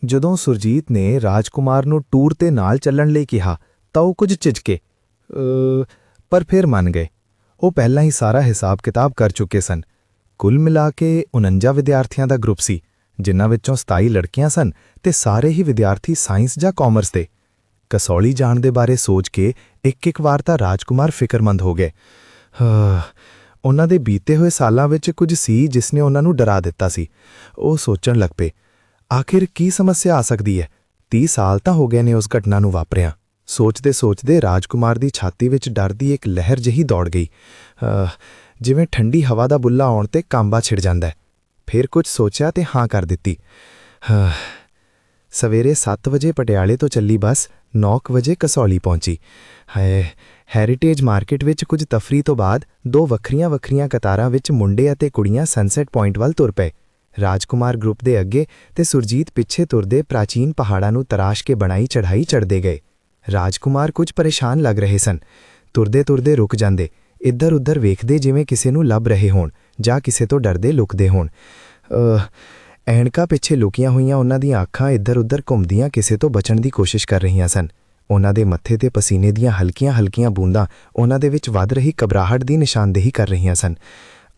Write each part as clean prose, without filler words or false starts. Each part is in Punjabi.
ਜਦੋਂ ਸੁਰਜੀਤ ਨੇ ਰਾਜਕੁਮਾਰ ਨੂੰ ਟੂਰ ਤੇ ਨਾਲ ਚੱਲਣ ਲਈ ਕਿਹਾ ਤਾਂ ਉਹ ਕੁਝ ਝਿਜਕੇ ਪਰ ਫਿਰ ਮੰਨ ਗਏ। ਉਹ ਪਹਿਲਾਂ ਹੀ ਸਾਰਾ ਹਿਸਾਬ-ਕਿਤਾਬ ਕਰ ਚੁੱਕੇ ਸਨ। ਕੁੱਲ ਮਿਲਾ ਕੇ 49 ਵਿਦਿਆਰਥੀਆਂ ਦਾ ਗਰੁੱਪ ਸੀ, ਜਿਨ੍ਹਾਂ ਵਿੱਚੋਂ 27 ਲੜਕੀਆਂ ਸਨ ਤੇ ਸਾਰੇ ਹੀ ਵਿਦਿਆਰਥੀ ਸਾਇੰਸ ਜਾਂ ਕਾਮਰਸ ਦੇ। ਕਸੌਲੀ ਜਾਣ ਦੇ ਬਾਰੇ ਸੋਚ ਕੇ ਇੱਕ ਵਾਰ ਤਾਂ ਰਾਜਕੁਮਾਰ ਫਿਕਰਮੰਦ ਹੋ ਗਏ। ਉਹਨਾਂ ਦੇ ਬੀਤੇ ਹੋਏ ਸਾਲਾਂ ਵਿੱਚ ਕੁਝ ਸੀ ਜਿਸ ਨੇ ਉਹਨਾਂ ਨੂੰ ਡਰਾ ਦਿੱਤਾ ਸੀ। ਉਹ ਸੋਚਣ ਲੱਗ ਪਏ, ਆਖਿਰ ਕੀ ਸਮੱਸਿਆ ਆ ਸਕਦੀ ਹੈ? 30 ਸਾਲ ਤਾਂ ਹੋ ਗਏ ਨੇ ਉਸ ਘਟਨਾ ਨੂੰ ਵਾਪਰਿਆ। ਸੋਚਦੇ ਰਾਜਕੁਮਾਰ ਦੀ ਛਾਤੀ ਵਿੱਚ ਡਰ ਦੀ ਇੱਕ ਲਹਿਰ ਜਿਹੀ ਦੌੜ ਗਈ, ਜਿਵੇਂ ਠੰਡੀ ਹਵਾ ਦਾ ਬੁੱਲਾ ਆਉਣ ਤੇ ਕਾਂਬਾ ਛਿੜ ਜਾਂਦਾ ਹੈ। ਫਿਰ ਕੁਝ ਸੋਚਿਆ ਤੇ ਹਾਂ ਕਰ ਦਿੱਤੀ। ਸਵੇਰੇ 7 ਵਜੇ ਪਟਿਆਲੇ ਤੋਂ ਚੱਲੀ ਬੱਸ 9 ਵਜੇ ਕਸੌਲੀ ਪਹੁੰਚੀ। ਹੈਰੀਟੇਜ ਮਾਰਕੀਟ ਵਿੱਚ ਕੁਝ ਤਫਰੀਹ ਤੋਂ ਬਾਅਦ 2 ਵੱਖਰੀਆਂ ਕਤਾਰਾਂ ਵਿੱਚ ਮੁੰਡੇ ਅਤੇ ਕੁੜੀਆਂ ਸਨਸੈਟ ਪੁਆਇੰਟ ਵੱਲ ਤੁਰ ਪਏ। ਰਾਜਕੁਮਾਰ ਗਰੁੱਪ ਦੇ ਅੱਗੇ ਤੇ ਸੁਰਜੀਤ ਪਿੱਛੇ ਤੁਰਦੇ ਪ੍ਰਾਚੀਨ ਪਹਾੜਾਂ ਨੂੰ ਤਰਾਸ਼ ਕੇ ਬਣਾਈ ਚੜ੍ਹਾਈ ਚੜ੍ਹਦੇ ਗਏ। ਰਾਜਕੁਮਾਰ ਕੁਝ ਪਰੇਸ਼ਾਨ ਲੱਗ ਰਹੇ ਸਨ। ਤੁਰਦੇ ਰੁਕ ਜਾਂਦੇ, ਇੱਧਰ-ਉੱਧਰ ਵੇਖਦੇ ਜਿਵੇਂ ਕਿਸੇ ਨੂੰ ਲੱਭ ਰਹੇ ਹੋਣ ਜਾਂ ਕਿਸੇ ਤੋਂ ਡਰਦੇ ਲੁਕਦੇ ਹੋਣ। ਐਨਕਾਂ ਪਿੱਛੇ ਲੁਕੀਆਂ ਹੋਈਆਂ ਉਹਨਾਂ ਦੀਆਂ ਅੱਖਾਂ ਇੱਧਰ-ਉੱਧਰ ਘੁੰਮਦੀਆਂ ਕਿਸੇ ਤੋਂ ਬਚਣ ਦੀ ਕੋਸ਼ਿਸ਼ ਕਰ ਰਹੀਆਂ ਸਨ। ਉਹਨਾਂ ਦੇ ਮੱਥੇ ਤੇ ਪਸੀਨੇ ਦੀਆਂ ਹਲਕੀਆਂ ਬੂੰਦਾਂ ਉਹਨਾਂ ਦੇ ਵਿੱਚ ਵੱਧ ਰਹੀ ਘਬਰਾਹਟ ਦੀ ਨਿਸ਼ਾਨਦੇਹੀ ਕਰ ਰਹੀਆਂ ਸਨ।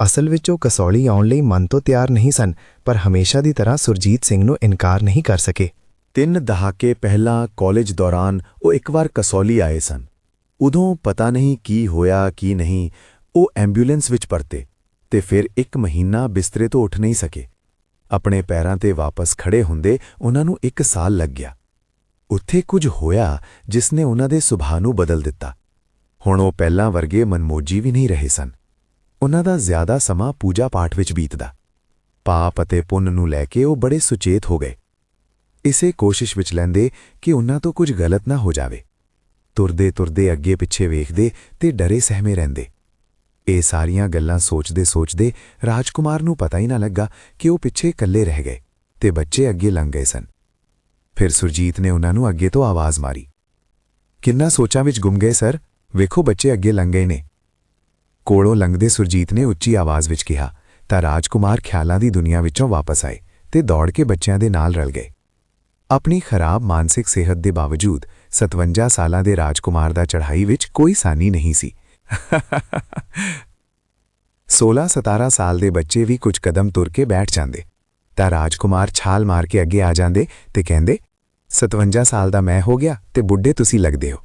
ਅਸਲ ਵਿੱਚ ਉਹ ਕਸੌਲੀ ਆਉਣ ਲਈ ਮਨ ਤੋਂ ਤਿਆਰ ਨਹੀਂ ਸਨ, ਪਰ ਹਮੇਸ਼ਾ ਦੀ ਤਰ੍ਹਾਂ ਸੁਰਜੀਤ ਸਿੰਘ ਨੂੰ ਇਨਕਾਰ ਨਹੀਂ ਕਰ ਸਕੇ। 3 ਦਹਾਕੇ ਪਹਿਲਾਂ ਕਾਲਜ ਦੌਰਾਨ ਉਹ ਇੱਕ ਵਾਰ ਕਸੌਲੀ ਆਏ ਸਨ। ਉਦੋਂ ਪਤਾ ਨਹੀਂ ਕੀ ਹੋਇਆ ਕੀ ਨਹੀਂ, ਉਹ ਐਂਬੂਲੈਂਸ ਵਿੱਚ ਪਰਤੇ ਤੇ ਫਿਰ 1 ਮਹੀਨਾ ਬਿਸਤਰੇ ਤੋਂ ਉੱਠ ਨਹੀਂ ਸਕੇ। ਆਪਣੇ ਪੈਰਾਂ ਤੇ ਵਾਪਸ ਖੜੇ ਹੁੰਦੇ ਉਹਨਾਂ ਨੂੰ 1 ਸਾਲ ਲੱਗ ਗਿਆ। ਉੱਥੇ ਕੁਝ ਹੋਇਆ ਜਿਸ ਨੇ ਉਹਨਾਂ ਦੇ ਸੁਭਾਅ ਨੂੰ ਬਦਲ ਦਿੱਤਾ। ਹੁਣ ਉਹ ਪਹਿਲਾਂ ਵਰਗੇ ਮਨਮੋਜੀ ਵੀ ਨਹੀਂ ਰਹੇ ਸਨ। ਉਹਨਾਂ ਦਾ ਜ਼ਿਆਦਾ ਸਮਾਂ ਪੂਜਾ ਪਾਠ ਵਿੱਚ ਬੀਤਦਾ। ਪਾਪ ਅਤੇ ਪੁੰਨ ਨੂੰ ਲੈ ਕੇ ਉਹ ਬੜੇ ਸੁਚੇਤ ਹੋ ਗਏ। ਇਸੇ ਕੋਸ਼ਿਸ਼ ਵਿੱਚ ਲੈਂਦੇ ਕਿ ਉਹਨਾਂ ਤੋਂ ਕੁਝ ਗਲਤ ਨਾ ਹੋ ਜਾਵੇ। ਤੁਰਦੇ ਅੱਗੇ ਪਿੱਛੇ ਵੇਖਦੇ ਤੇ ਡਰੇ ਸਹਿਮੇ ਰਹਿੰਦੇ। ਇਹ ਸਾਰੀਆਂ ਗੱਲਾਂ ਸੋਚਦੇ ਰਾਜਕੁਮਾਰ ਨੂੰ ਪਤਾ ਹੀ ਨਾ ਲੱਗਾ ਕਿ ਉਹ ਪਿੱਛੇ ਇਕੱਲੇ ਰਹਿ ਗਏ ਤੇ ਬੱਚੇ ਅੱਗੇ ਲੰਘ ਗਏ ਸਨ। ਫਿਰ ਸੁਰਜੀਤ ਨੇ ਉਹਨਾਂ ਨੂੰ ਅੱਗੇ ਤੋਂ ਆਵਾਜ਼ ਮਾਰੀ, ਕਿੰਨਾ ਸੋਚਾਂ ਵਿੱਚ ਗੁੰਮ ਗਏ ਸਰ, ਵੇਖੋ ਬੱਚੇ ਅੱਗੇ ਲੰਘ ਗਏ ਨੇ। ਕੋਲੋਂ ਲੰਘਦੇ ਸੁਰਜੀਤ ਨੇ ਉੱਚੀ ਆਵਾਜ਼ ਵਿੱਚ ਕਿਹਾ ਤਾਂ ਰਾਜਕੁਮਾਰ ਖਿਆਲਾਂ ਦੀ ਦੁਨੀਆ ਵਿੱਚੋਂ ਵਾਪਸ ਆਏ ਤੇ ਦੌੜ ਕੇ ਬੱਚਿਆਂ ਦੇ ਨਾਲ ਰਲ ਗਏ। ਆਪਣੀ ਖਰਾਬ ਮਾਨਸਿਕ ਸਿਹਤ ਦੇ ਬਾਵਜੂਦ 57 ਸਾਲਾਂ ਦੇ ਰਾਜਕੁਮਾਰ ਦਾ ਚੜ੍ਹਾਈ ਵਿੱਚ ਕੋਈ ਸਾਨੀ ਨਹੀਂ ਸੀ। 16-17 ਸਾਲ ਦੇ ਬੱਚੇ ਵੀ ਕੁਝ ਕਦਮ ਤੁਰ ਕੇ ਬੈਠ ਜਾਂਦੇ ਤਾਂ ਰਾਜਕੁਮਾਰ ਛਾਲ ਮਾਰ ਕੇ ਅੱਗੇ ਆ ਜਾਂਦੇ ਤੇ ਕਹਿੰਦੇ, 57 ਸਾਲ ਦਾ ਮੈਂ ਹੋ ਗਿਆ ਤੇ ਬੁੱਢੇ ਤੁਸੀਂ ਲੱਗਦੇ ਹੋ।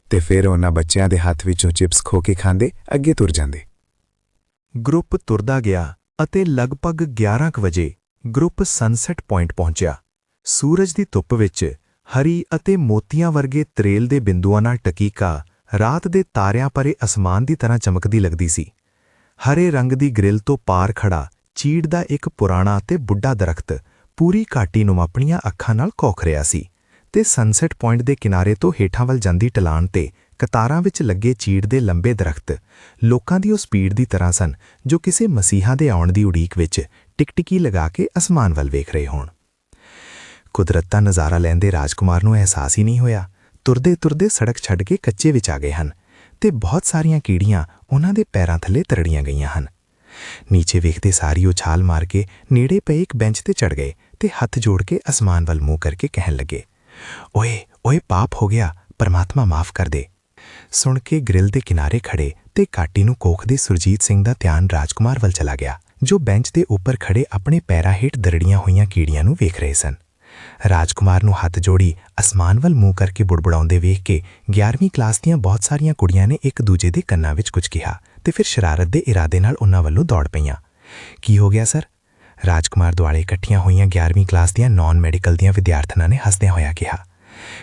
ਤੇ ਫਿਰ ਉਹਨਾਂ ਬੱਚਿਆਂ ਦੇ ਹੱਥ ਵਿੱਚੋਂ ਚਿਪਸ ਖੋ ਕੇ ਖਾਂਦੇ ਅੱਗੇ ਤੁਰ ਜਾਂਦੇ। ਗਰੁੱਪ ਤੁਰਦਾ ਗਿਆ ਅਤੇ ਲਗਭਗ 11 ਵਜੇ ਗਰੁੱਪ ਸਨਸੈਟ ਪੁਆਇੰਟ ਪਹੁੰਚਿਆ। ਸੂਰਜ ਦੀ ਧੁੱਪ ਵਿੱਚ ਹਰੀ ਅਤੇ ਮੋਤੀਆਂ ਵਰਗੇ ਤਰੇਲ ਦੇ ਬਿੰਦੂਆਂ ਨਾਲ ਟਕੀ ਘਾਹ ਰਾਤ ਦੇ ਤਾਰਿਆਂ ਭਰੇ ਅਸਮਾਨ ਦੀ ਤਰ੍ਹਾਂ ਚਮਕਦੀ ਲੱਗਦੀ ਸੀ। ਹਰੇ ਰੰਗ ਦੀ ਗ੍ਰਿਲ ਤੋਂ ਪਾਰ ਖੜਾ ਚੀੜ ਦਾ ਇੱਕ ਪੁਰਾਣਾ ਤੇ ਬੁੱਢਾ ਦਰਖਤ ਪੂਰੀ ਘਾਟੀ ਨੂੰ ਆਪਣੀਆਂ ਅੱਖਾਂ ਨਾਲ ਘੋਖ ਰਿਹਾ ਸੀ ਤੇ ਸਨਸੈਟ ਪੁਆਇੰਟ ਦੇ ਕਿਨਾਰੇ ਤੋਂ ਹੇਠਾਂ ਵੱਲ ਜਾਂਦੀ ਢਲਾਣ ਤੇ ਕਤਾਰਾਂ ਵਿੱਚ ਲੱਗੇ ਚੀੜ ਦੇ ਲੰਬੇ ਦਰਖਤ ਲੋਕਾਂ ਦੀ ਉਸ ਭੀੜ ਦੀ ਤਰ੍ਹਾਂ ਸਨ ਜੋ ਕਿਸੇ ਮਸੀਹਾ ਦੇ ਆਉਣ ਦੀ ਉਡੀਕ ਵਿੱਚ ਟਿਕਟਿਕੀ ਲਗਾ ਕੇ ਅਸਮਾਨ ਵੱਲ ਵੇਖ ਰਹੇ ਹੋਣ। ਕੁਦਰਤ ਦਾ ਨਜ਼ਾਰਾ ਲੈਂਦੇ ਰਾਜਕੁਮਾਰ ਨੂੰ ਅਹਿਸਾਸ ਹੀ ਨਹੀਂ ਹੋਇਆ। ਤੁਰਦੇ ਸੜਕ ਛੱਡ ਕੇ ਕੱਚੇ ਵਿੱਚ ਆ ਗਏ ਹਨ ਤੇ ਬਹੁਤ ਸਾਰੀਆਂ ਕੀੜੀਆਂ ਉਹਨਾਂ ਦੇ ਪੈਰਾਂ ਥੱਲੇ ਤਰੜੀਆਂ ਗਈਆਂ ਹਨ। ਨੀਚੇ ਵੇਖਦੇ ਸਾਰੀ ਉਹ ਛਾਲ ਮਾਰ ਕੇ ਨੇੜੇ ਪਏ ਇੱਕ ਬੈਂਚ ਤੇ ਚੜ ਗਏ ਤੇ ਹੱਥ ਜੋੜ ਕੇ ਅਸਮਾਨ ਵੱਲ ਮੂੰਹ ਕਰਕੇ ਕਹਿਣ ਲੱਗੇ, ਓਏ ਪਾਪ ਹੋ ਗਿਆ, ਪਰਮਾਤਮਾ ਮਾਫ ਕਰ ਦੇ। ਸੁਣ ਕੇ ਗ੍ਰਿਲ ਦੇ ਕਿਨਾਰੇ ਖੜੇ ਤੇ ਕਾਟੀ ਨੂੰ ਕੋਖਦੇ ਸੁਰਜੀਤ ਸਿੰਘ ਦਾ ਧਿਆਨ ਰਾਜਕੁਮਾਰ ਵੱਲ ਚਲਾ ਗਿਆ, ਜੋ ਬੈਂਚ ਦੇ ਉੱਪਰ ਖੜੇ ਆਪਣੇ ਪੈਰਾਂ ਹੇਠ ਦਰੜੀਆਂ ਹੋਈਆਂ ਕੀੜੀਆਂ ਨੂੰ ਵੇਖ ਰਹੇ ਸਨ। ਰਾਜਕੁਮਾਰ ਨੂੰ ਹੱਥ ਜੋੜੀ ਅਸਮਾਨ ਵੱਲ ਮੂੰਹ ਕਰਕੇ ਬੁੜਬੁੜਾਉਂਦੇ ਵੇਖ ਕੇ 11ਵੀਂ ਕਲਾਸ ਦੀਆਂ ਬਹੁਤ ਸਾਰੀਆਂ ਕੁੜੀਆਂ ਨੇ ਇੱਕ ਦੂਜੇ ਦੇ ਕੰਨਾਂ ਵਿੱਚ ਕੁਝ ਕਿਹਾ ਤੇ ਫਿਰ ਸ਼ਰਾਰਤ ਦੇ ਇਰਾਦੇ ਨਾਲ ਉਹਨਾਂ ਵੱਲੋਂ ਦੌੜ ਪਈਆਂ। ਕੀ ਹੋ ਗਿਆ ਸਰ? ਰਾਜਕੁਮਾਰ ਦੁਆਲੇ ਇਕੱਠੀਆਂ ਹੋਈਆਂ 11ਵੀਂ ਕਲਾਸ ਦੀਆਂ ਨਾਨ ਮੈਡੀਕਲ ਦੀਆਂ ਵਿਦਿਆਰਥਣਾਂ ਨੇ ਹੱਸਦਿਆਂ ਹੋਇਆ ਕਿਹਾ।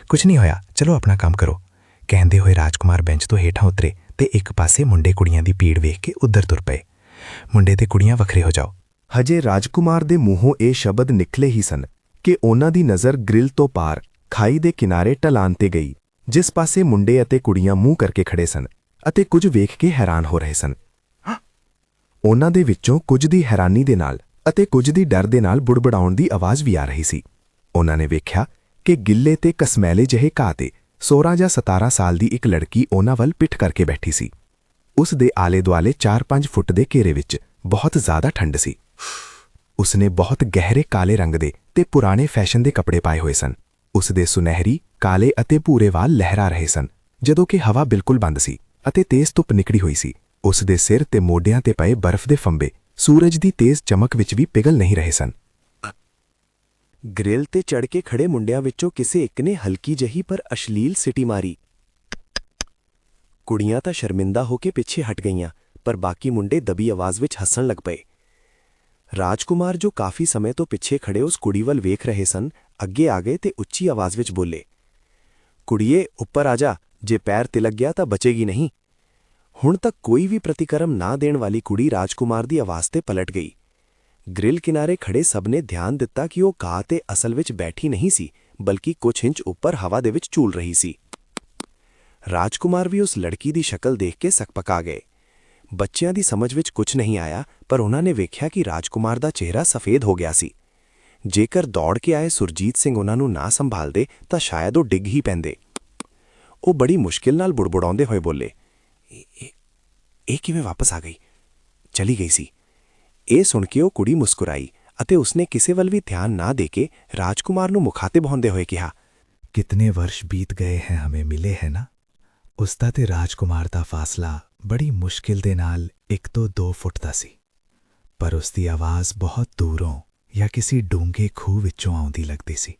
ਕੁਝ ਨਹੀਂ ਹੋਇਆ, ਚਲੋ ਆਪਣਾ ਕੰਮ ਕਰੋ। ਕਹਿੰਦੇ ਹੋਏ ਰਾਜਕੁਮਾਰ ਬੈਂਚ ਤੋਂ ਹੇਠਾਂ ਉਤਰੇ ਤੇ ਇੱਕ ਪਾਸੇ ਮੁੰਡੇ ਕੁੜੀਆਂ ਦੀ ਭੀੜ ਵੇਖ ਕੇ ਉੱਧਰ ਤੁਰ ਪਏ। ਮੁੰਡੇ ਤੇ ਕੁੜੀਆਂ ਵੱਖਰੇ ਹੋ ਜਾਓ। ਹਜੇ ਰਾਜਕੁਮਾਰ ਦੇ ਮੂੰਹੋਂ ਇਹ ਸ਼ਬਦ ਨਿਕਲੇ ਹੀ ਸਨ ਕਿ ਉਹਨਾਂ ਦੀ ਨਜ਼ਰ ਗ੍ਰਿਲ ਤੋਂ ਪਾਰ ਖਾਈ ਦੇ ਕਿਨਾਰੇ ਢਲਾਣ ਤੇ ਗਈ, ਜਿਸ ਪਾਸੇ ਮੁੰਡੇ ਅਤੇ ਕੁੜੀਆਂ ਮੂੰਹ ਕਰਕੇ ਖੜੇ ਸਨ ਅਤੇ ਕੁਝ ਵੇਖ ਕੇ ਹੈਰਾਨ ਹੋ ਰਹੇ ਸਨ। ਉਹਨਾਂ ਦੇ ਵਿੱਚੋਂ ਕੁਝ ਦੀ ਹੈਰਾਨੀ ਦੇ ਨਾਲ ਅਤੇ ਕੁਝ ਦੀ ਡਰ ਦੇ ਨਾਲ ਬੁੜਬੁੜਾਉਣ ਦੀ ਆਵਾਜ਼ ਵੀ ਆ ਰਹੀ ਸੀ। ਉਹਨਾਂ ਨੇ ਵੇਖਿਆ ਕਿ ਗਿੱਲੇ ਤੇ ਕਸਮੈਲੇ ਜਿਹੇ ਘਾਹ ਤੇ 16 ਜਾਂ 17 ਸਾਲ ਦੀ ਇੱਕ ਲੜਕੀ ਉਹਨਾਂ ਵੱਲ ਪਿੱਠ ਕਰਕੇ ਬੈਠੀ ਸੀ। ਉਸ ਦੇ ਆਲੇ-ਦੁਆਲੇ 4-5 ਫੁੱਟ ਦੇ ਘੇਰੇ ਵਿੱਚ ਬਹੁਤ ਜ਼ਿਆਦਾ ਠੰਡ ਸੀ। ਉਸਨੇ ਬਹੁਤ ਗਹਿਰੇ ਕਾਲੇ ਰੰਗ ਦੇ ਤੇ ਪੁਰਾਣੇ ਫੈਸ਼ਨ ਦੇ ਕੱਪੜੇ ਪਾਏ ਹੋਏ ਸਨ। ਉਸ ਦੇ ਸੁਨਹਿਰੀ, ਕਾਲੇ ਅਤੇ ਭੂਰੇ ਵਾਲ ਲਹਿਰਾ ਰਹੇ ਸਨ, ਜਦੋਂ ਕਿ ਹਵਾ ਬਿਲਕੁਲ ਬੰਦ ਸੀ ਅਤੇ ਤੇਜ਼ ਧੁੱਪ ਨਿਕਲੀ ਹੋਈ ਸੀ। ਉਸ ਦੇ ਸਿਰ ਤੇ ਮੋਢਿਆਂ ਤੇ ਪਏ ਬਰਫ਼ ਦੇ ਫੰਬੇ ਸੂਰਜ ਦੀ ਤੇਜ਼ ਚਮਕ ਵਿੱਚ ਵੀ ਪਿਘਲ ਨਹੀਂ ਰਹੇ ਸਨ। ਗ੍ਰਿਲ ਤੇ ਚੜ ਕੇ ਖੜੇ ਮੁੰਡਿਆਂ ਵਿੱਚੋਂ ਕਿਸੇ ਇੱਕ ਨੇ ਹਲਕੀ ਜਹੀ ਪਰ ਅਸ਼ਲੀਲ ਸਿਟੀ ਮਾਰੀ। ਕੁੜੀਆਂ ਤਾਂ ਸ਼ਰਮਿੰਦਾ ਹੋ ਕੇ ਪਿੱਛੇ ਹਟ ਗਈਆਂ, ਪਰ ਬਾਕੀ ਮੁੰਡੇ ਦਬੀ ਆਵਾਜ਼ ਵਿੱਚ ਹੱਸਣ ਲੱਗ ਪਏ। ਰਾਜਕੁਮਾਰ, ਜੋ ਕਾਫੀ ਸਮੇਂ ਤੋਂ ਪਿੱਛੇ ਖੜੇ ਉਸ ਕੁੜੀ ਵੱਲ ਵੇਖ ਰਹੇ ਸਨ, ਅੱਗੇ ਆ ਗਏ ਤੇ ਉੱਚੀ ਆਵਾਜ਼ ਵਿੱਚ ਬੋਲੇ, ਕੁੜੀਏ ਉੱਪਰ ਆ ਜਾ, ਜੇ ਪੈਰ ਤਿਲਕ ਗਿਆ ਤਾਂ ਬਚੇਗੀ ਨਹੀਂ। ਹੁਣ ਤੱਕ ਕੋਈ ਵੀ ਪ੍ਰਤੀਕਰਮ ਨਾ ਦੇਣ ਵਾਲੀ ਕੁੜੀ ਰਾਜਕੁਮਾਰ ਦੀ ਆਵਾਜ਼ ਤੇ ਪਲਟ ਗਈ। ਗ੍ਰਿਲ ਕਿਨਾਰੇ ਖੜੇ ਸਭ ਨੇ ਧਿਆਨ ਦਿੱਤਾ ਕਿ ਉਹ ਘਾਹ ਤੇ ਅਸਲ ਵਿੱਚ ਬੈਠੀ ਨਹੀਂ ਸੀ, ਬਲਕਿ ਕੁਝ ਇੰਚ ਉੱਪਰ ਹਵਾ ਦੇ ਵਿੱਚ ਝੂਲ ਰਹੀ ਸੀ। ਰਾਜਕੁਮਾਰ ਵੀ ਉਸ ਲੜਕੀ ਦੀ ਸ਼ਕਲ ਦੇਖ ਕੇ ਸਕਪਕਾ ਗਏ। ਬੱਚਿਆਂ ਦੀ ਸਮਝ ਵਿੱਚ ਕੁਝ ਨਹੀਂ ਆਇਆ, ਪਰ ਉਹਨਾਂ ਨੇ ਵੇਖਿਆ ਕਿ ਰਾਜਕੁਮਾਰ ਦਾ ਚਿਹਰਾ ਸਫੇਦ ਹੋ ਗਿਆ ਸੀ। ਜੇਕਰ ਦੌੜ ਕੇ ਆਏ ਸੁਰਜੀਤ ਸਿੰਘ ਉਹਨਾਂ ਨੂੰ ਨਾ ਸੰਭਾਲਦੇ ਤਾਂ ਸ਼ਾਇਦ ਉਹ ਡਿੱਗ ਹੀ ਪੈਂਦੇ। ਉਹ ਬੜੀ ਮੁਸ਼ਕਿਲ ਨਾਲ ਬੁੜਬੁੜਾਉਂਦੇ ਹੋਏ ਬੋਲੇ, ਇਹ ਕਿਵੇਂ ਵਾਪਸ ਆ ਗਈ? ਚਲੀ ਗਈ ਸੀ। ਇਹ ਸੁਣ ਕੇ ਉਹ ਕੁੜੀ ਮੁਸਕਰਾਈ ਅਤੇ ਉਸਨੇ ਕਿਸੇ ਵੱਲ ਵੀ ਧਿਆਨ ਨਾ ਦੇ ਕੇ ਰਾਜਕੁਮਾਰ ਨੂੰ ਮੁਖਾਤਿਬ ਹੁੰਦੇ ਹੋਏ ਕਿਹਾ, ਕਿਤਨੇ ਵਰਸ਼ ਬੀਤ ਗਏ ਹੈ ਹਮੇ ਮਿਲੇ ਹੈ ਨਾ। ਉਸਦਾ ਤੇ ਰਾਜਕੁਮਾਰ ਦਾ ਫਾਸਲਾ ਬੜੀ ਮੁਸ਼ਕਿਲ ਦੇ ਨਾਲ 1 ਤੋਂ 2 ਫੁੱਟ ਦਾ ਸੀ, ਪਰ ਉਸਦੀ ਆਵਾਜ਼ ਬਹੁਤ ਦੂਰੋਂ ਜਾਂ ਕਿਸੇ ਡੂੰਘੇ ਖੂਹ ਵਿੱਚੋਂ ਆਉਂਦੀ ਲੱਗਦੀ ਸੀ।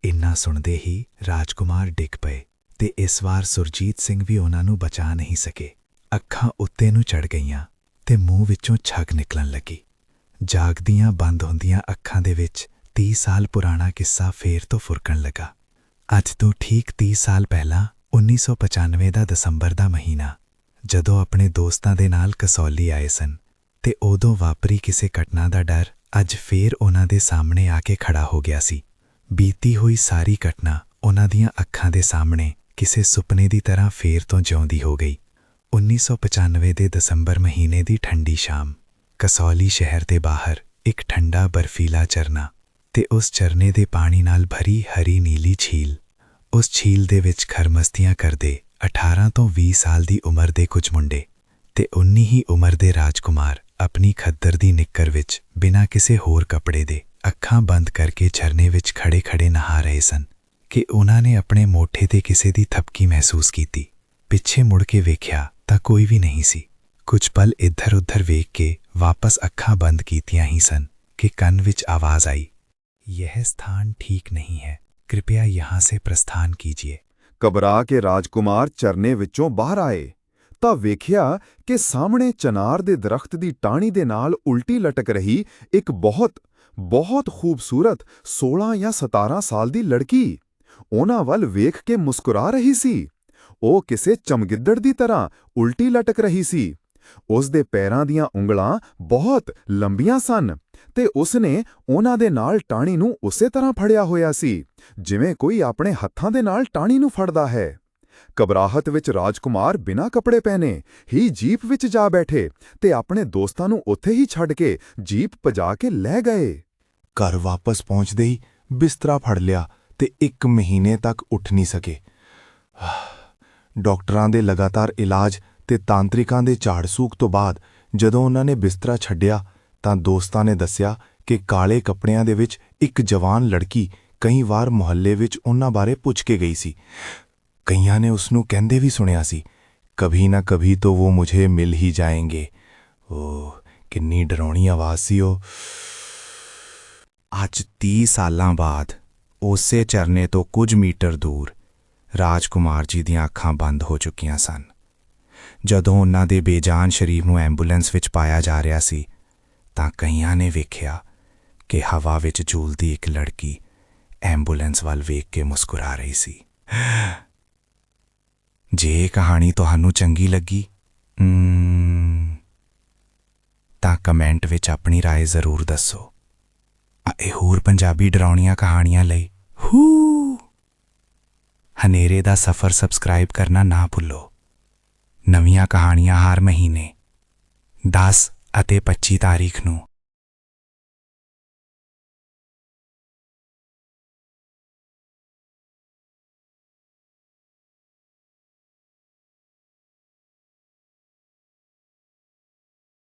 ਇੰਨਾ ਸੁਣਦੇ ਹੀ ਰਾਜਕੁਮਾਰ ਡਿੱਗ ਪਏ ਤੇ ਇਸ ਵਾਰ ਸੁਰਜੀਤ ਸਿੰਘ ਵੀ ਉਹਨਾਂ ਨੂੰ ਬਚਾ ਨਹੀਂ ਸਕੇ। ਅੱਖਾਂ ਉੱਤੇ ਨੂੰ ਚੜ ਗਈਆਂ ਤੇ ਮੂੰਹ ਵਿੱਚੋਂ ਛੱਗ ਨਿਕਲਣ ਲੱਗੀ। ਜਾਗਦੀਆਂ ਬੰਦ ਹੁੰਦੀਆਂ ਅੱਖਾਂ ਦੇ ਵਿੱਚ 30 ਸਾਲ ਪੁਰਾਣਾ ਕਿੱਸਾ ਫੇਰ ਤੋਂ ਫੁਰਕਣ ਲੱਗਾ। ਅੱਜ ਤੋਂ ਠੀਕ 30 ਸਾਲ ਪਹਿਲਾਂ 1995 ਦਾ ਦਸੰਬਰ ਦਾ ਮਹੀਨਾ, ਜਦੋਂ ਆਪਣੇ ਦੋਸਤਾਂ ਦੇ ਨਾਲ ਕਸੌਲੀ ਆਏ ਸਨ ਤੇ ਉਦੋਂ ਵਾਪਰੀ ਕਿਸੇ ਘਟਨਾ ਦਾ ਡਰ ਅੱਜ ਫੇਰ ਉਹਨਾਂ ਦੇ ਸਾਹਮਣੇ ਆ ਕੇ ਖੜਾ ਹੋ ਗਿਆ ਸੀ। ਬੀਤੀ ਹੋਈ ਸਾਰੀ ਘਟਨਾ ਉਹਨਾਂ ਦੀਆਂ ਅੱਖਾਂ ਦੇ ਸਾਹਮਣੇ ਕਿਸੇ ਸੁਪਨੇ ਦੀ ਤਰ੍ਹਾਂ ਫੇਰ ਤੋਂ ਜਿਉਂਦੀ ਹੋ ਗਈ। 1995 ਦੇ ਦਸੰਬਰ ਮਹੀਨੇ ਦੀ ਠੰਡੀ ਸ਼ਾਮ, ਕਸੌਲੀ ਸ਼ਹਿਰ ਦੇ ਬਾਹਰ ਇੱਕ ਠੰਡਾ ਬਰਫੀਲਾ ਝਰਨਾ ਤੇ ਉਸ ਝਰਨੇ ਦੇ ਪਾਣੀ ਨਾਲ ਭਰੀ ਹਰੀ ਨੀਲੀ ਝੀਲ। ਉਸ ਝੀਲ ਦੇ ਵਿੱਚ ਖਰਮਸਤੀਆਂ ਕਰਦੇ 18 ਤੋਂ 20 ਸਾਲ ਦੀ ਉਮਰ ਦੇ ਕੁਝ ਮੁੰਡੇ ਤੇ 19 ਹੀ ਉਮਰ ਦੇ ਰਾਜਕੁਮਾਰ ਆਪਣੀ ਖੱਦਰ ਦੀ ਨਿੱਕਰ ਵਿੱਚ ਬਿਨਾਂ ਕਿਸੇ ਹੋਰ ਕੱਪੜੇ ਦੇ ਅੱਖਾਂ ਬੰਦ ਕਰਕੇ ਝਰਨੇ ਵਿੱਚ ਖੜੇ-ਖੜੇ ਨਹਾ ਰਹੇ ਸਨ ਕਿ ਉਹਨਾਂ ਨੇ ਆਪਣੇ ਮੋਢੇ ਤੇ ਕਿਸੇ ਦੀ ਥਪਕੀ ਮਹਿਸੂਸ ਕੀਤੀ। ਪਿੱਛੇ ਮੁੜ ਕੇ ਵੇਖਿਆ ਤਾਂ ਕੋਈ ਵੀ ਨਹੀਂ ਸੀ। ਕੁਝ ਪਲ ਇੱਧਰ-ਉੱਧਰ ਵੇਖ ਕੇ ਵਾਪਸ ਅੱਖਾਂ ਬੰਦ ਕੀਤੀਆਂ ਹੀ ਸਨ ਕਿ ਕੰਨ ਵਿੱਚ ਆਵਾਜ਼ ਆਈ, ਯਹ ਸਥਾਨ ਠੀਕ ਨਹੀਂ ਹੈ, कृपया यहाँ से प्रस्थान कीजिए। ਘਬਰਾ ਕੇ ਰਾਜਕੁਮਾਰ ਝਰਨੇ ਵਿੱਚੋਂ ਬਾਹਰ ਆਏ ਤਾਂ ਵੇਖਿਆ ਕਿ ਸਾਹਮਣੇ ਚਨਾਰ ਦੇ ਦਰਖਤ ਦੀ ਟਾਹਣੀ ਦੇ ਨਾਲ ਉਲਟੀ ਲਟਕ ਰਹੀ ਇੱਕ ਬਹੁਤ ਖੂਬਸੂਰਤ 16 ਜਾਂ 17 ਸਾਲ ਦੀ ਲੜਕੀ ਉਹਨਾਂ ਵੱਲ ਵੇਖ ਕੇ ਮੁਸਕਰਾ ਰਹੀ ਸੀ। ਉਹ ਕਿਸੇ ਚਮਗਿੱਦੜ ਦੀ ਤਰ੍ਹਾਂ ਉਲਟੀ ਲਟਕ ਰਹੀ ਸੀ। ਉਸ ਦੇ ਪੈਰਾਂ ਦੀਆਂ ਉਂਗਲਾਂ ਬਹੁਤ ਲੰਬੀਆਂ ਸਨ ਤੇ ਉਸਨੇ ਉਹਨਾਂ ਦੇ ਨਾਲ ਟਾਹਣੀ ਨੂੰ ਉਸੇ ਤਰ੍ਹਾਂ ਫੜਿਆ ਹੋਇਆ ਸੀ ਜਿਵੇਂ ਕੋਈ ਆਪਣੇ ਹੱਥਾਂ ਦੇ ਨਾਲ ਟਾਹਣੀ ਨੂੰ ਫੜਦਾ ਹੈ। ਘਬਰਾਹਟ ਵਿੱਚ ਰਾਜਕੁਮਾਰ ਬਿਨਾਂ ਕੱਪੜੇ ਪਹਿਨੇ ਹੀ ਜੀਪ ਵਿੱਚ ਜਾ ਬੈਠੇ ਤੇ ਆਪਣੇ ਦੋਸਤਾਂ ਨੂੰ ਉੱਥੇ ਹੀ ਛੱਡ ਕੇ ਜੀਪ ਭਜਾ ਕੇ ਲੈ ਗਏ। ਘਰ ਵਾਪਸ ਪਹੁੰਚਦੇ ਹੀ ਬਿਸਤਰਾ ਫੜ ਲਿਆ ਤੇ 1 ਮਹੀਨੇ ਤੱਕ ਉੱਠ ਨਹੀਂ ਸਕੇ। ਡਾਕਟਰਾਂ ਦੇ ਲਗਾਤਾਰ ਇਲਾਜ ਤੇ ਤਾਂਤਰਿਕਾਂ ਦੇ ਝਾੜ-ਸੂਕ ਤੋਂ ਬਾਅਦ ਜਦੋਂ ਉਹਨਾਂ ਨੇ ਬਿਸਤਰਾ ਛੱਡਿਆ ਤਾਂ ਦੋਸਤਾਂ ਨੇ ਦੱਸਿਆ ਕਿ ਕਾਲੇ ਕੱਪੜਿਆਂ ਦੇ ਵਿੱਚ ਇੱਕ ਜਵਾਨ ਲੜਕੀ ਕਈ ਵਾਰ ਮੁਹੱਲੇ ਵਿੱਚ ਉਹਨਾਂ ਬਾਰੇ ਪੁੱਛ ਕੇ ਗਈ ਸੀ। ਕਈਆਂ ਨੇ ਉਸ ਨੂੰ ਕਹਿੰਦੇ ਵੀ ਸੁਣਿਆ ਸੀ, ਕਭੀ ਨਾ ਕਭੀ ਤੋਂ ਉਹ ਮੁਝੇ ਮਿਲ ਹੀ ਜਾਏਂਗੇ। ਓਹ ਕਿੰਨੀ ਡਰਾਉਣੀ ਆਵਾਜ਼ ਸੀ ਉਹ। ਅੱਜ 30 ਸਾਲਾਂ ਬਾਅਦ ਉਸੇ ਝਰਨੇ ਤੋਂ ਕੁਝ ਮੀਟਰ ਦੂਰ ਰਾਜਕੁਮਾਰ ਜੀ ਦੀਆਂ ਅੱਖਾਂ ਬੰਦ ਹੋ ਚੁੱਕੀਆਂ ਸਨ। ਜਦੋਂ ਉਹਨਾਂ ਦੇ ਬੇਜਾਨ ਸ਼ਰੀਰ ਨੂੰ ਐਂਬੂਲੈਂਸ ਵਿੱਚ ਪਾਇਆ ਜਾ ਰਿਹਾ ਸੀ ਤਾਂ ਕਈਆਂ ਨੇ ਵੇਖਿਆ ਕਿ ਹਵਾ ਵਿੱਚ ਝੂਲਦੀ ਇੱਕ ਲੜਕੀ ਐਂਬੂਲੈਂਸ ਵੱਲ ਵੇਖ ਕੇ ਮੁਸਕਰਾ ਰਹੀ ਸੀ। ਜੇ ਇਹ ਕਹਾਣੀ ਤੁਹਾਨੂੰ ਚੰਗੀ ਲੱਗੀ ਤਾਂ ਕਮੈਂਟ ਵਿੱਚ ਆਪਣੀ ਰਾਏ ਜ਼ਰੂਰ ਦੱਸੋ। ਇਹ ਹੋਰ ਪੰਜਾਬੀ ਡਰਾਉਣੀਆਂ ਕਹਾਣੀਆਂ ਲਈ ਹਨੇਰੇ ਦਾ ਸਫ਼ਰ ਸਬਸਕ੍ਰਾਈਬ ਕਰਨਾ ਨਾ ਭੁੱਲੋ। ਨਵੀਆਂ ਕਹਾਣੀਆਂ ਹਰ ਮਹੀਨੇ 10 ਅਤੇ 25 ਤਾਰੀਖ ਨੂੰ